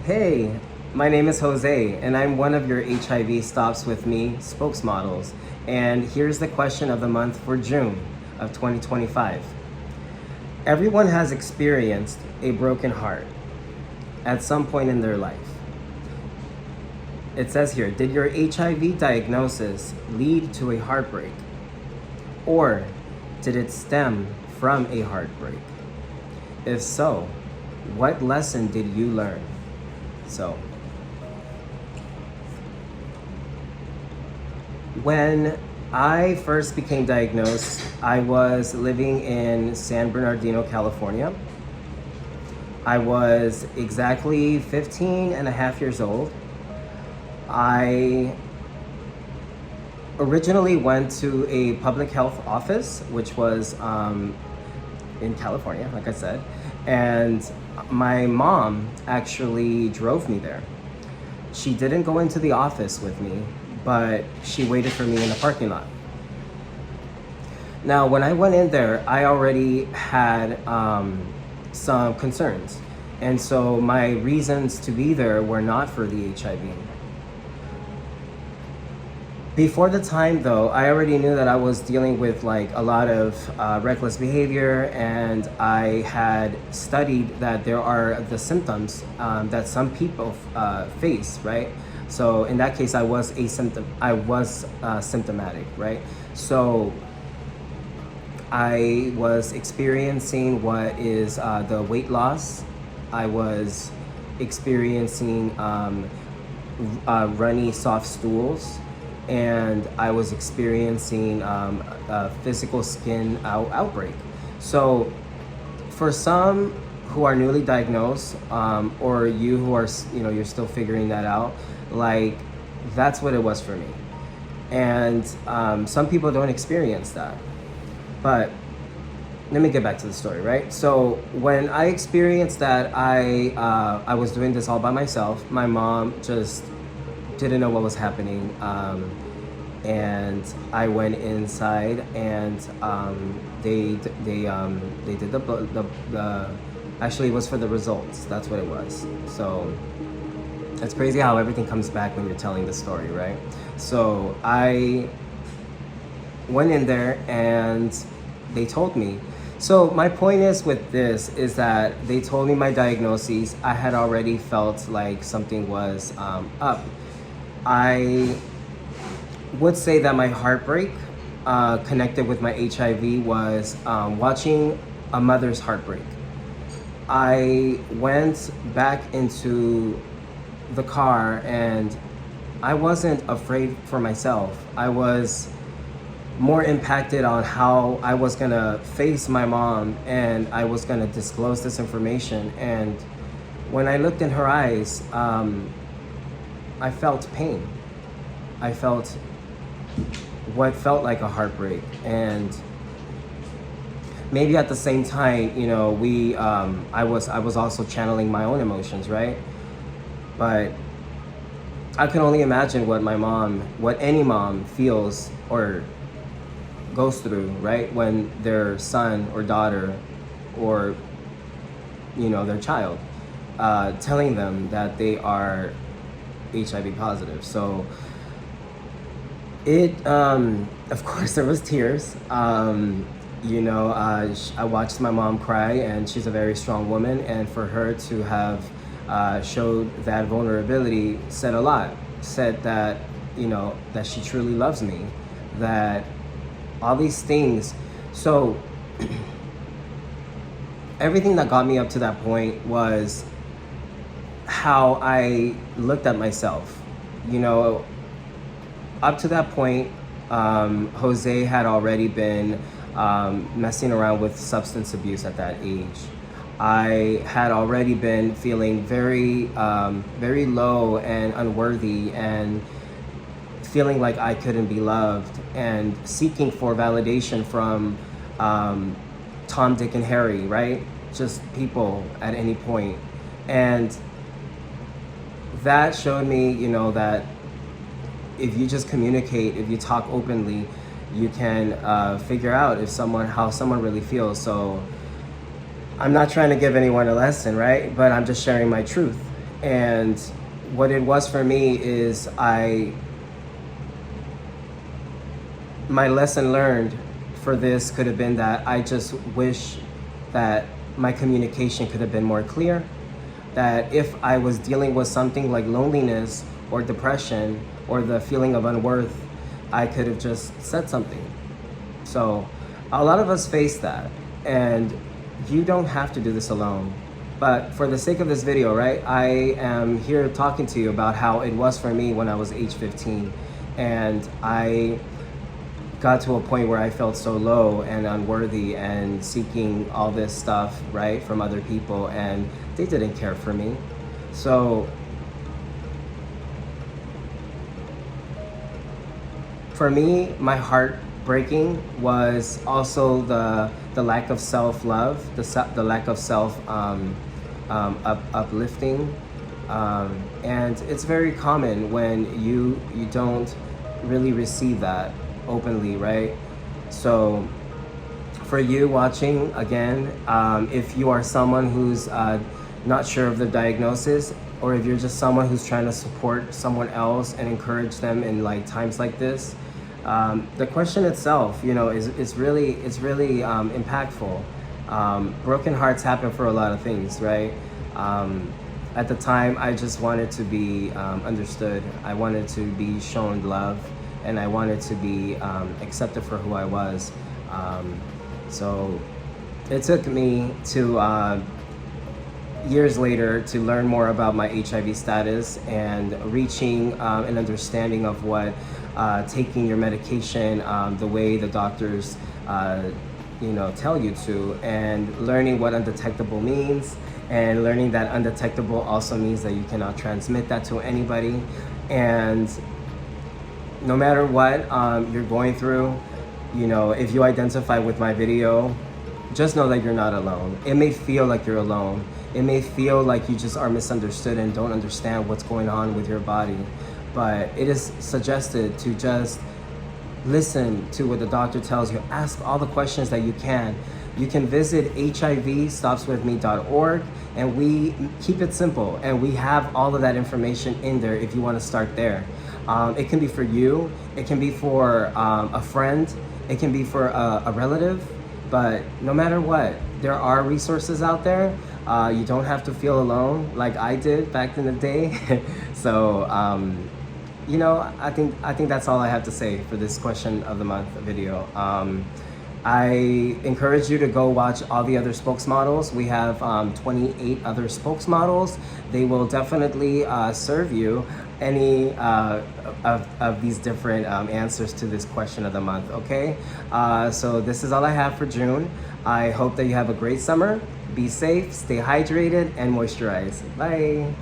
Hey, my name is Jose, and I'm one of your HIV Stops With Me spokesmodels. And here's the question of the month for June of 2025. Everyone has experienced a broken heart at some point in their life. It says here, did your HIV diagnosis lead to a heartbreak? Or did it stem from a heartbreak? If so, what lesson did you learn? So, when I first became diagnosed, I was living in San Bernardino, California. I was exactly 15 and a half years old. I originally went to a public health office, which was in California, like I said, and my mom actually drove me there. She didn't go into the office with me, but she waited for me in the parking lot. Now, when I went in there, I already had some concerns. And so my reasons to be there were not for the HIV. Before the time though, I already knew that I was dealing with like a lot of reckless behavior, and I had studied that there are the symptoms that some people face, right? So in that case, I was symptomatic, right? So I was experiencing what is the weight loss. I was experiencing runny soft stools, and I was experiencing a physical skin outbreak. So for some who are newly diagnosed, or you who are, you're still figuring that out, like that's what it was for me. And some people don't experience that. But let me get back to the story, right? So when I experienced that, I was doing this all by myself. My mom just didn't know what was happening, and I went inside, and they did the actually it was for the results. That's what it was. So it's crazy how everything comes back when you're telling the story, right? So I went in there and they told me. So my point is with this is that they told me my diagnoses. I had already felt like something was up. I would say that my heartbreak connected with my HIV was watching a mother's heartbreak. I went back into the car and I wasn't afraid for myself. I was more impacted on how I was gonna face my mom, and I was gonna disclose this information. And when I looked in her eyes, I felt pain. I felt what felt like a heartbreak, and maybe at the same time, I was also channeling my own emotions, right? But I can only imagine what any mom feels or goes through, right? When their son or daughter or, their child, telling them that they are HIV positive. So of course there was tears. I watched my mom cry, and she's a very strong woman, and for her to have showed that vulnerability said a lot. Said that, that she truly loves me, that all these things. So everything that got me up to that point was how I looked at myself. Up to that point, Jose had already been messing around with substance abuse at that age. I had already been feeling very, very low and unworthy, and feeling like I couldn't be loved, and seeking for validation from Tom, Dick, and Harry, right? Just people at any point. And that showed me, that if you just communicate, if you talk openly, you can figure out how someone really feels. So I'm not trying to give anyone a lesson, right? But I'm just sharing my truth. And what it was for me is my lesson learned for this could have been that I just wish that my communication could have been more clear. That if I was dealing with something like loneliness or depression or the feeling of unworth, I could have just said something. So a lot of us face that, and you don't have to do this alone. But for the sake of this video, right, I am here talking to you about how it was for me when I was age 15. And I got to a point where I felt so low and unworthy and seeking all this stuff, right, from other people, and they didn't care for me. So for me, my heart breaking was also the lack of self-love, the lack of uplifting, and it's very common when you don't really receive that openly, right? So for you watching again, if you are someone who's not sure of the diagnosis, or if you're just someone who's trying to support someone else and encourage them in like times like this, the question itself, you know, is really impactful. Broken hearts happen for a lot of things, right? At the time, I just wanted to be understood. I wanted to be shown love, and I wanted to be accepted for who I was. So it took me to years later to learn more about my HIV status and reaching an understanding of what taking your medication the way the doctors you know, tell you to, and learning what undetectable means, and learning that undetectable also means that you cannot transmit that to anybody. And no matter what you're going through, you know, if you identify with my video, just know that you're not alone. It may feel like you're alone. It may feel like you just are misunderstood and don't understand what's going on with your body. But it is suggested to just listen to what the doctor tells you. Ask all the questions that you can. You can visit hivstopswithme.org, and we keep it simple, and we have all of that information in there if you want to start there. It can be for you, it can be for a friend, it can be for a relative, but no matter what, there are resources out there. You don't have to feel alone like I did back in the day. So you know, I think that's all I have to say for this question of the month video. I encourage you to go watch all the other spokesmodels. We have 28 other spokesmodels. They will definitely serve you any of these different answers to this question of the month, okay? So this is all I have for June. I hope that you have a great summer. Be safe, stay hydrated, and moisturize. Bye.